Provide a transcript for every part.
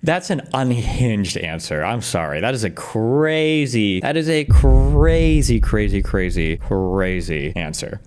That's an unhinged answer. I'm sorry. That is a crazy answer.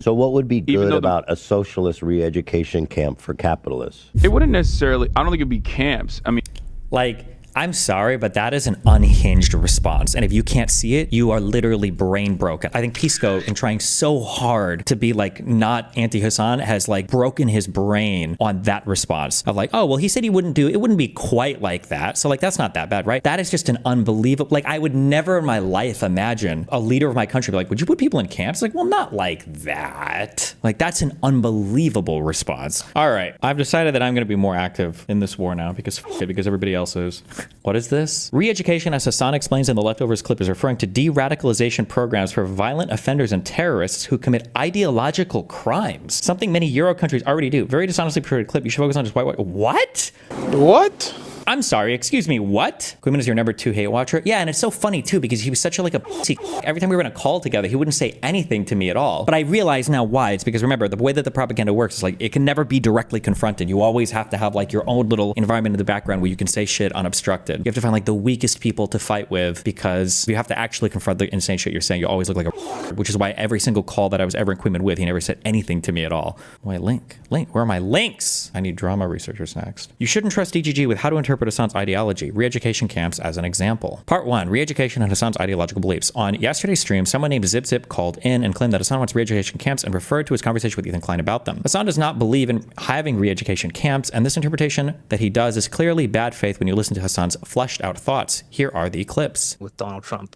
So what would be good about a socialist re-education camp for capitalists? It wouldn't necessarily, I don't think it'd be camps. I mean, like, I'm sorry, but that is an unhinged response. And if you can't see it, you are literally brain broken. I think Pisco, in trying so hard to be like not anti-Hasan, has like broken his brain on that response of like, oh, well, he said he wouldn't do, it wouldn't be quite like that. So like, that's not that bad, right? That is just an unbelievable, like I would never in my life imagine a leader of my country be like, would you put people in camps? Like, well, not like that. Like, that's an unbelievable response. All right, I've decided that I'm gonna be more active in this war now because everybody else is. What is this? Re-education, as Hasan explains in the Leftovers clip, is referring to de-radicalization programs for violent offenders and terrorists who commit ideological crimes. Something many Euro countries already do. Very dishonestly portrayed clip. You should focus on just white. What? What? I'm sorry, excuse me, what? Quimman is your number 2 hate watcher? Yeah, and it's so funny too because he was such a like a pussy. Every time we were in a call together, he wouldn't say anything to me at all. But I realize now why. It's because remember, the way that the propaganda works is like it can never be directly confronted. You always have to have like your own little environment in the background where you can say shit unobstructed. You have to find like the weakest people to fight with because you have to actually confront the insane shit you're saying. You always look like a which is why every single call that I was ever in Quimman with, he never said anything to me at all. Wait, link, where are my links? I need drama researchers next. You shouldn't trust DGG with how to interpret Hasan's ideology. Re-education camps as an example. Part 1, re-education and Hasan's ideological beliefs. On yesterday's stream, someone named ZipZip called in and claimed that Hasan wants re-education camps and referred to his conversation with Ethan Klein about them. Hasan does not believe in having re-education camps, and this interpretation that he does is clearly bad faith when you listen to Hasan's fleshed out thoughts. Here are the clips. With Donald Trump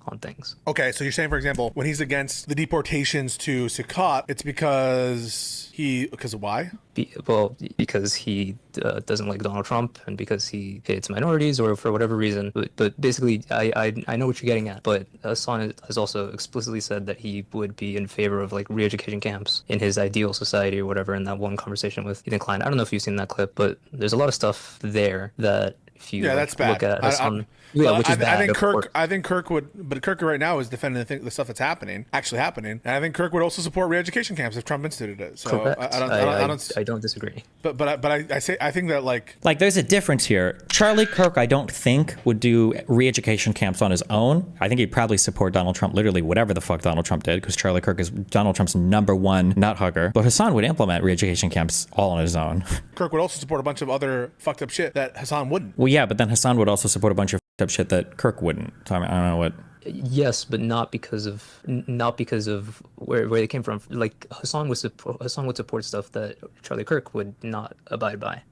on things. Okay, so you're saying, for example, when he's against the deportations to Sukkot, it's because of why? Because he doesn't like Donald Trump and because he hates minorities or for whatever reason. But basically, I know what you're getting at. But Hasan has also explicitly said that he would be in favor of like re-education camps in his ideal society or whatever in that one conversation with Ethan Klein. I don't know if you've seen that clip, but there's a lot of stuff there that if you that's bad. look at Hasan, which is bad. I think Kirk would, but Kirk right now is defending the stuff that's actually happening, and I think Kirk would also support re-education camps if Trump instituted it. So correct. I don't disagree. But I think that like there's a difference here. Charlie Kirk, I don't think would do re-education camps on his own. I think he'd probably support Donald Trump, literally whatever the fuck Donald Trump did, because Charlie Kirk is Donald Trump's #1 nut hugger. But Hasan would implement re-education camps all on his own. Kirk would also support a bunch of other fucked up shit that Hasan wouldn't. Well, yeah, but then Hasan would also support a bunch of fucked up shit that Kirk wouldn't. So I don't know what. Yes, but not because of where they came from. Like Hasan would support stuff that Charlie Kirk would not abide by.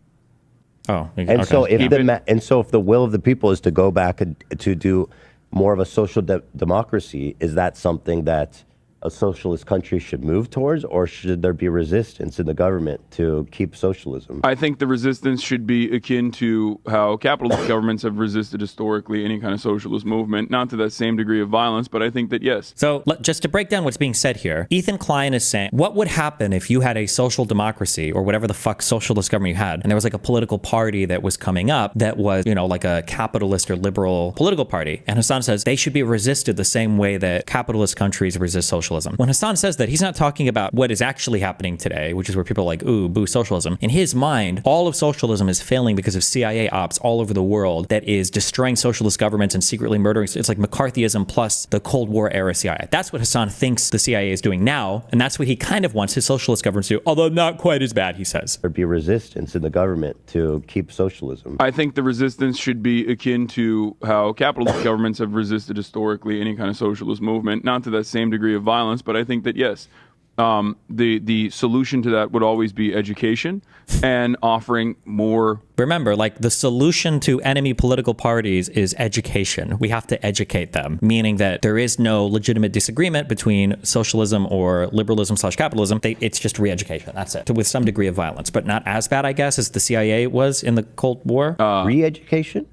Oh, and okay. so if the will of the people is to go back to do more of a social democracy, is that something that a socialist country should move towards, or should there be resistance in the government to keep socialism? I think the resistance should be akin to how capitalist governments have resisted historically any kind of socialist movement, not to that same degree of violence, but I think that yes. So just to break down what's being said here, Ethan Klein is saying, what would happen if you had a social democracy or whatever the fuck socialist government you had, and there was like a political party that was coming up that was, like a capitalist or liberal political party, and Hasan says they should be resisted the same way that capitalist countries resist socialism. When Hasan says that, he's not talking about what is actually happening today, which is where people are like, ooh, boo socialism. In his mind, all of socialism is failing because of CIA ops all over the world that is destroying socialist governments and secretly murdering. It's like McCarthyism plus the Cold War era CIA. That's what Hasan thinks the CIA is doing now, and that's what he kind of wants his socialist governments to do, although not quite as bad, he says. There'd be resistance in the government to keep socialism. I think the resistance should be akin to how capitalist governments have resisted historically any kind of socialist movement, not to that same degree of violence, but I think that yes, the solution to that would always be education and offering more. Remember, like the solution to enemy political parties is education. We have to educate them, meaning that there is no legitimate disagreement between socialism or liberalism / capitalism. It's just re-education. That's it, with some degree of violence, but not as bad, I guess, as the CIA was in the Cold War. Re-education?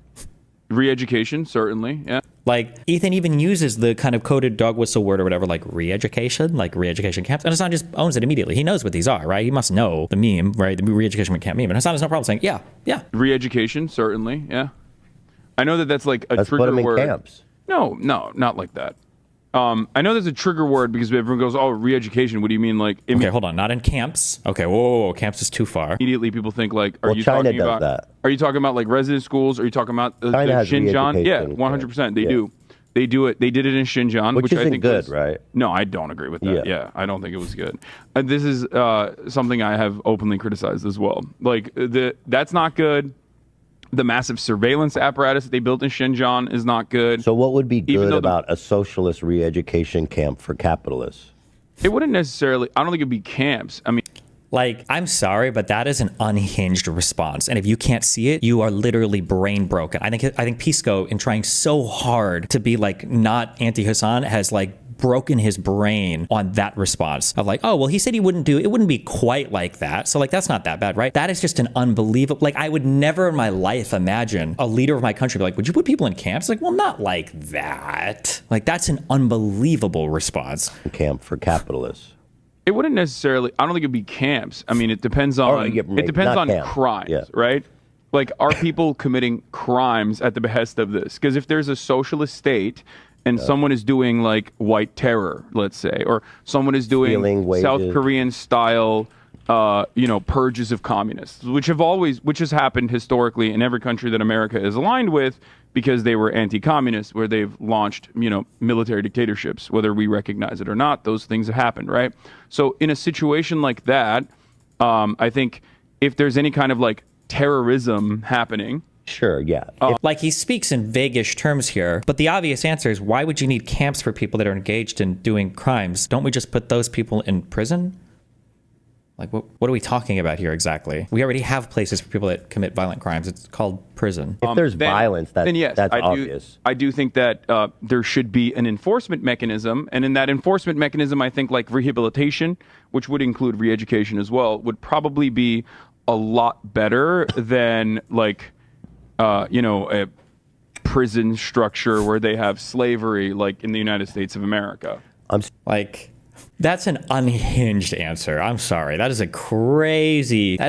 Re-education, certainly, yeah. Like, Ethan even uses the kind of coded dog whistle word or whatever, like re-education camps. And Hasan just owns it immediately. He knows what these are, right? He must know the meme, right? The re-education camp meme. And Hasan has no problem saying, yeah. Re-education, certainly, yeah. I know that's like a Let's trigger put them in word. camps. No, not like that. I know there's a trigger word because everyone goes, "Oh, re-education." What do you mean, like? Okay, hold on. Not in camps. Okay, whoa, camps is too far. Immediately, people think like, "Are Well, you China talking does about that. Are you talking about like resident schools? Are you talking about the China has Xinjiang?" Yeah, re-education 100%. They camps. do. They do it. They did it in Xinjiang, Which I isn't think good, was, right? No, I don't agree with that. Yeah. Yeah, I don't think it was good. This is something I have openly criticized as well. Like that's not good. The massive surveillance apparatus that they built in Xinjiang is not good. So what would be Even good though about a socialist re-education camp for capitalists? It wouldn't necessarily. I don't think it'd be camps. I mean, Like, I'm sorry, but that is an unhinged response. And if you can't see it, you are literally brain broken. I think Pisco, in trying so hard to be like not anti-Hasan, has like broken his brain on that response of like, oh, well, he said he wouldn't do it. It wouldn't be quite like that. So like, that's not that bad, right? That is just an unbelievable, like I would never in my life imagine a leader of my country be like, would you put people in camps? Like, well, not like that. Like, that's an unbelievable response. Camp for capitalists. it wouldn't necessarily. I don't think it'd be camps. I mean, it depends on. It depends on crimes, right? Like, are people committing crimes at the behest of this? Because if there's a socialist state and someone is doing like white terror, let's say, or someone is doing South Korean style, purges of communists, which has happened historically in every country that America is aligned with, because they were anti-communist, where they've launched, military dictatorships, whether we recognize it or not. Those things have happened, right? So in a situation like that, I think if there's any kind of like terrorism happening. Sure, yeah. Like, he speaks in vaguish terms here, but the obvious answer is, why would you need camps for people that are engaged in doing crimes? Don't we just put those people in prison? Like, what are we talking about here exactly? We already have places for people that commit violent crimes. It's called prison. If there's violence, that's obvious. I do think that there should be an enforcement mechanism. And in that enforcement mechanism, I think like rehabilitation, which would include re-education as well, would probably be a lot better than like, a prison structure where they have slavery, like in the United States of America. That's an unhinged answer. I'm sorry. That is a crazy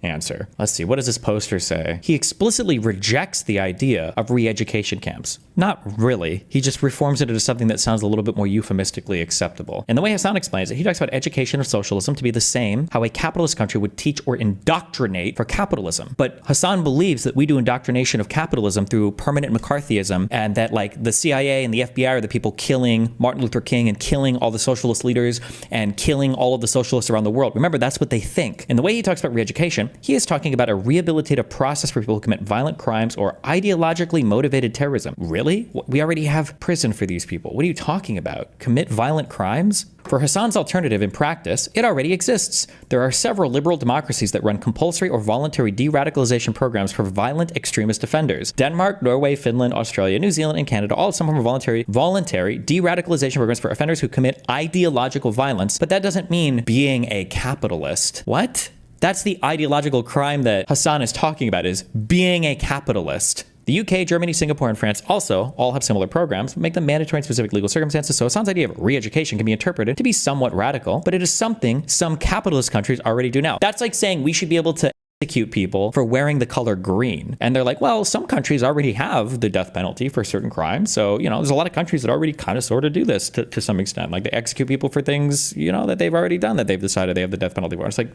answer. Let's see. What does this poster say? He explicitly rejects the idea of re-education camps. Not really. He just reforms it into something that sounds a little bit more euphemistically acceptable. And the way Hasan explains it, he talks about education of socialism to be the same how a capitalist country would teach or indoctrinate for capitalism. But Hasan believes that we do indoctrination of capitalism through permanent McCarthyism, and that like the CIA and the FBI are the people killing Martin Luther King and killing all the socialist leaders and killing all of the socialists around the world. Remember, that's what they think. And the way he talks about re-education, he is talking about a rehabilitative process for people who commit violent crimes or ideologically motivated terrorism. Really? We already have prison for these people. What are you talking about? Commit violent crimes? For Hasan's alternative, in practice, it already exists. There are several liberal democracies that run compulsory or voluntary de-radicalization programs for violent extremist offenders. Denmark, Norway, Finland, Australia, New Zealand, and Canada all have some form of voluntary de-radicalization programs for offenders who commit ideological violence, but that doesn't mean being a capitalist. What? That's the ideological crime that Hasan is talking about, is being a capitalist. The UK, Germany, Singapore, and France also all have similar programs, but make them mandatory in specific legal circumstances. So Hasan's idea of re-education can be interpreted to be somewhat radical, but it is something some capitalist countries already do now. That's like saying we should be able to execute people for wearing the color green. And they're like, well, some countries already have the death penalty for certain crimes. So, there's a lot of countries that already kind of sort of do this to some extent. Like, they execute people for things, that they've already done, that they've decided they have the death penalty for. It's like,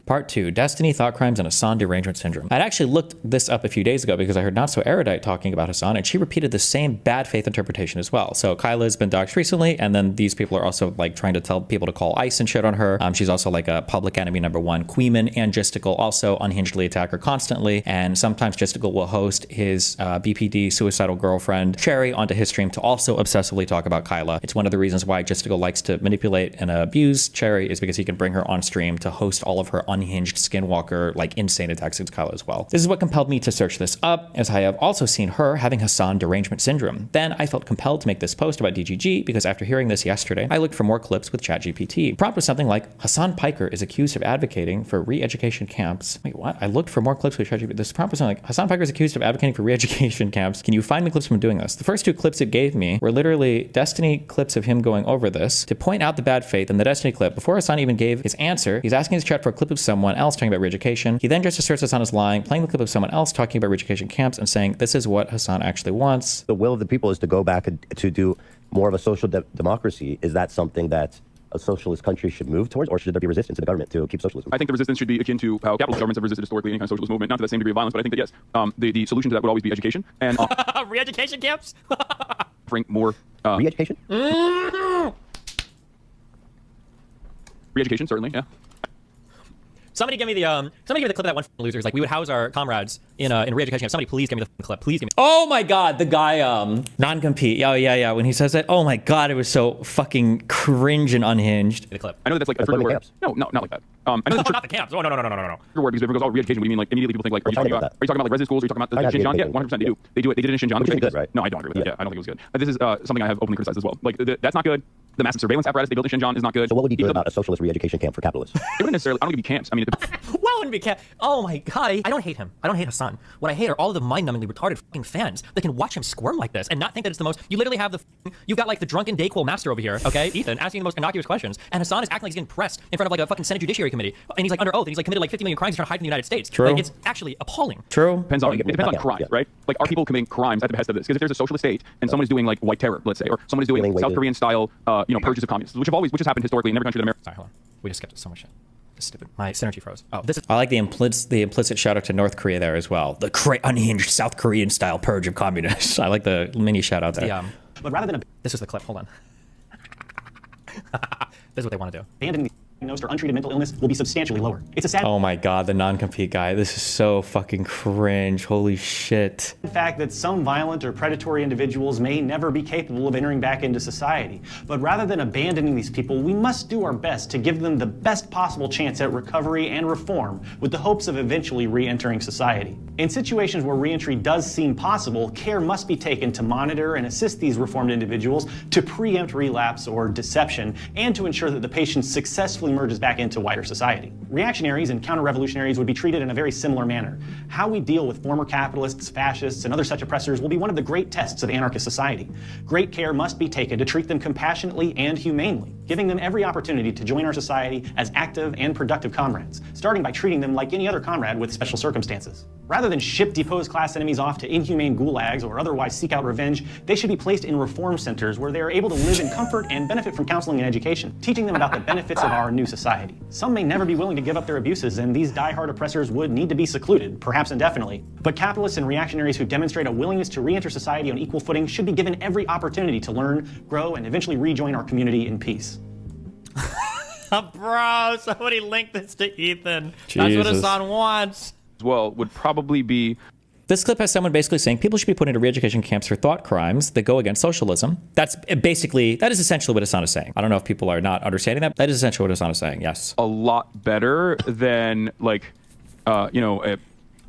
Part 2, Destiny, Thought Crimes, and Hasan Derangement Syndrome. I'd actually looked this up a few days ago because I heard Not So Erudite talking about Hasan, and she repeated the same bad faith interpretation as well. So Kyla has been doxxed recently, and then these people are also like trying to tell people to call ICE and shit on her. She's also like a public enemy #1. Queeman and Gisticle also unhingedly attack her constantly, and sometimes Gisticle will host his BPD suicidal girlfriend Cherry onto his stream to also obsessively talk about Kyla. It's one of the reasons why Gisticle likes to manipulate and abuse Cherry, is because he can bring her on stream to host all of her unhinged skinwalker, like insane attacks against Kyla as well. This is what compelled me to search this up, as I have also seen her having Hasan Derangement Syndrome. Then I felt compelled to make this post about DGG because after hearing this yesterday, I looked for more clips with ChatGPT. Prompt was something like, Hasan Piker is accused of advocating for re-education camps. Wait, what? I looked for more clips with ChatGPT. This prompt was something like, Hasan Piker is accused of advocating for re-education camps. Can you find me clips from him doing this? The first 2 clips it gave me were literally Destiny clips of him going over this to point out the bad faith in the Destiny clip. Before Hasan even gave his answer, he's asking his chat for a clip of someone else talking about re-education. He then just asserts Hasan is lying, playing the clip of someone else talking about re-education camps and saying this is what Hasan actually wants. The will of the people is to go back and to do more of a social democracy. Is that something that a socialist country should move towards, or should there be resistance to the government to keep socialism? I think the resistance should be akin to how capitalist governments have resisted historically any kind of socialist movement, not to the same degree of violence, but I think that yes, the solution to that would always be education and Re-education camps? bring more Re-education? re-education, certainly, yeah. Somebody give me the clip of that one loser. Like, we would house our comrades in a re-education camp. Somebody please give me the clip. Please give me. Oh my God, the guy non-compete. Yeah. When he says that, oh my God, it was so fucking cringe and unhinged. The clip. I know that that's like a trigger word. No, not like that. I know that's not the camps. Oh no. trigger word because if it goes all re-education, we mean like immediately people think like, are you talking about like resident schools? Are you talking about the Xinjiang? Yeah, 100%. They do. They do it. They did it in Xinjiang. Which is good, right? No, I don't agree with that. Yeah, I don't think it was good. This is something I have openly criticized as well. Like that's not good. The massive surveillance apparatus they built in Xinjiang is not good. So what would you do about a socialist re-education camp for capitalists? It wouldn't necessarily. I don't think it'd be camps. I mean, Well, it wouldn't be camp. Oh my God, I don't hate him. I don't hate Hasan. What I hate are all of the mind-numbingly retarded fucking fans that can watch him squirm like this and not think that it's the most. You literally have you've got like the drunken Dayquil master over here, okay, Ethan, asking the most innocuous questions, and Hasan is acting like he's getting pressed in front of like a fucking Senate Judiciary Committee, and he's like under oath, and he's like committed like 50 million crimes, he's trying to hide in the United States. True. Like, it's actually appalling. True. Depends on crimes, right? Like, are people committing crimes at the behest of this? Because if there's a socialist state and someone is doing like white terror, let's say, or someone is doing South Korean style, purges of communists, which has happened historically in every country that America. Sorry, hold on. We just skipped so much shit. This is stupid. My synergy froze. Oh, this is. I like the implicit shout out to North Korea there as well. The unhinged South Korean style purge of communists. I like the mini shout out there. But rather than this is the clip. Hold on. This is what they want to do. abandoning diagnosed or untreated mental illness will be substantially lower. It's a sad Oh my God, the non-compete guy. This is so fucking cringe. Holy shit. fact that some violent or predatory individuals may never be capable of entering back into society. But rather than abandoning these people, we must do our best to give them the best possible chance at recovery and reform with the hopes of eventually re-entering society. In situations where re-entry does seem possible, care must be taken to monitor and assist these reformed individuals to preempt relapse or deception and to ensure that the patient successfully emerges back into wider society. Reactionaries and counter-revolutionaries would be treated in a very similar manner. How we deal with former capitalists, fascists, and other such oppressors will be one of the great tests of anarchist society. Great care must be taken to treat them compassionately and humanely, giving them every opportunity to join our society as active and productive comrades, starting by treating them like any other comrade with special circumstances. Rather than ship deposed class enemies off to inhumane gulags or otherwise seek out revenge, they should be placed in reform centers where they are able to live in comfort and benefit from counseling and education, teaching them about the benefits of our new society. Some may never be willing to give up their abuses, and these die-hard oppressors would need to be secluded, perhaps indefinitely. But capitalists and reactionaries who demonstrate a willingness to re-enter society on equal footing should be given every opportunity to learn, grow, and eventually rejoin our community in peace. Bro, somebody link this to Ethan. Jesus. That's what Hasan wants. As well would probably be. This clip has someone basically saying people should be put into re-education camps for thought crimes that go against socialism. That is essentially what Hasan is saying. I don't know if people are not understanding that. That is essentially what Hasan is saying, yes. A lot better than like, a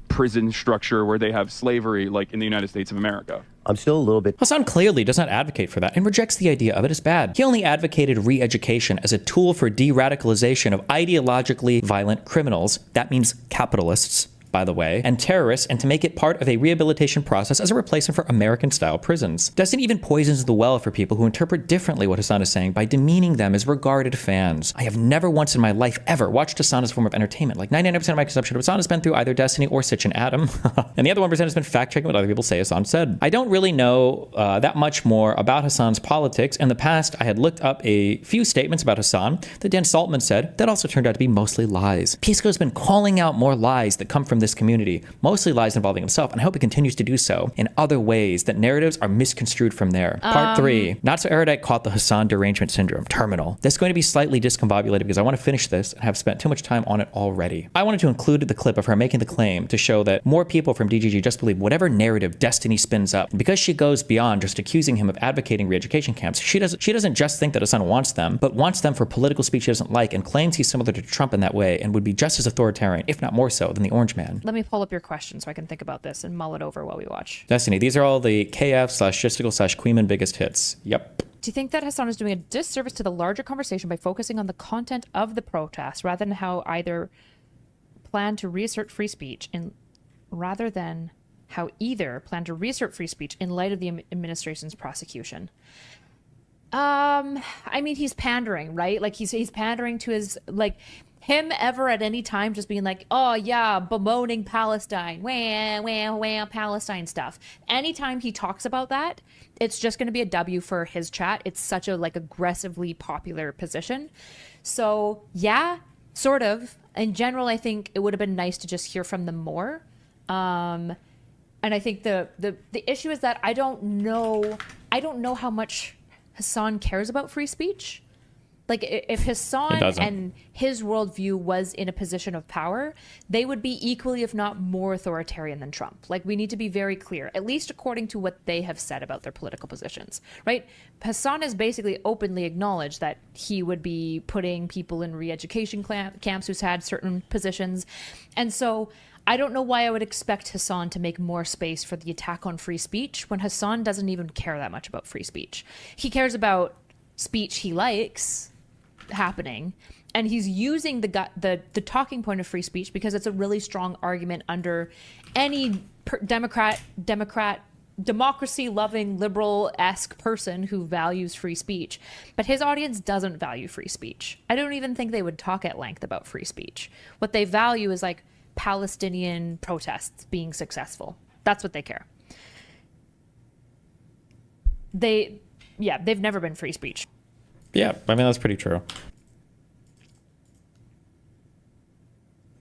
prison structure where they have slavery like in the United States of America. I'm still a little bit. Hasan clearly does not advocate for that and rejects the idea of it as bad. He only advocated re-education as a tool for de-radicalization of ideologically violent criminals. That means capitalists, by the way, and terrorists, and to make it part of a rehabilitation process as a replacement for American-style prisons. Destiny even poisons the well for people who interpret differently what Hasan is saying by demeaning them as regarded fans. I have never once in my life ever watched Hasan as a form of entertainment. Like 99% of my consumption of Hasan has been through either Destiny or Sitch and Adam, and the other 1% has been fact-checking what other people say Hasan said. I don't really know that much more about Hasan's politics. In the past, I had looked up a few statements about Hasan that Dan Saltman said that also turned out to be mostly lies. Pisco's been calling out more lies that come from this community, mostly lies involving himself, and I hope he continues to do so in other ways that narratives are misconstrued from there. Part 3, Not So Erudite caught the Hasan derangement syndrome, terminal. This is going to be slightly discombobulated because I want to finish this and have spent too much time on it already. I wanted to include the clip of her making the claim to show that more people from DGG just believe whatever narrative Destiny spins up. And because she goes beyond just accusing him of advocating re-education camps, she doesn't just think that Hasan wants them, but wants them for political speech she doesn't like, and claims he's similar to Trump in that way and would be just as authoritarian, if not more so, than the Orange Man. Let me pull up your question so I can think about this and mull it over while we watch. Destiny, these are all the KF/Gisticle/Queeman biggest hits. Yep. Do you think that Hasan is doing a disservice to the larger conversation by focusing on the content of the protest rather than how either plan to reassert free speech in light of the administration's prosecution? I mean, he's pandering, right? Like he's pandering to his, like, him ever at any time just being like, oh yeah, bemoaning Palestine, wah, wah, wah, Palestine stuff. Anytime he talks about that, it's just going to be a W for his chat. It's such a like aggressively popular position. So yeah, sort of. In general, I think it would have been nice to just hear from them more. And I think the issue is that I don't know how much Hasan cares about free speech. Like if Hasan and his worldview was in a position of power, they would be equally, if not more authoritarian than Trump. Like we need to be very clear, at least according to what they have said about their political positions, right? Hasan has basically openly acknowledged that he would be putting people in re-education camps who's had certain positions. And so I don't know why I would expect Hasan to make more space for the attack on free speech when Hasan doesn't even care that much about free speech. He cares about speech he likes happening, and he's using the talking point of free speech because it's a really strong argument under any democracy loving liberal-esque person who values free speech. But his audience doesn't value free speech. I don't even think they would talk at length about free speech. What they value is like Palestinian protests being successful. That's what they care. They've never been free speech. Yeah, I mean, that's pretty true.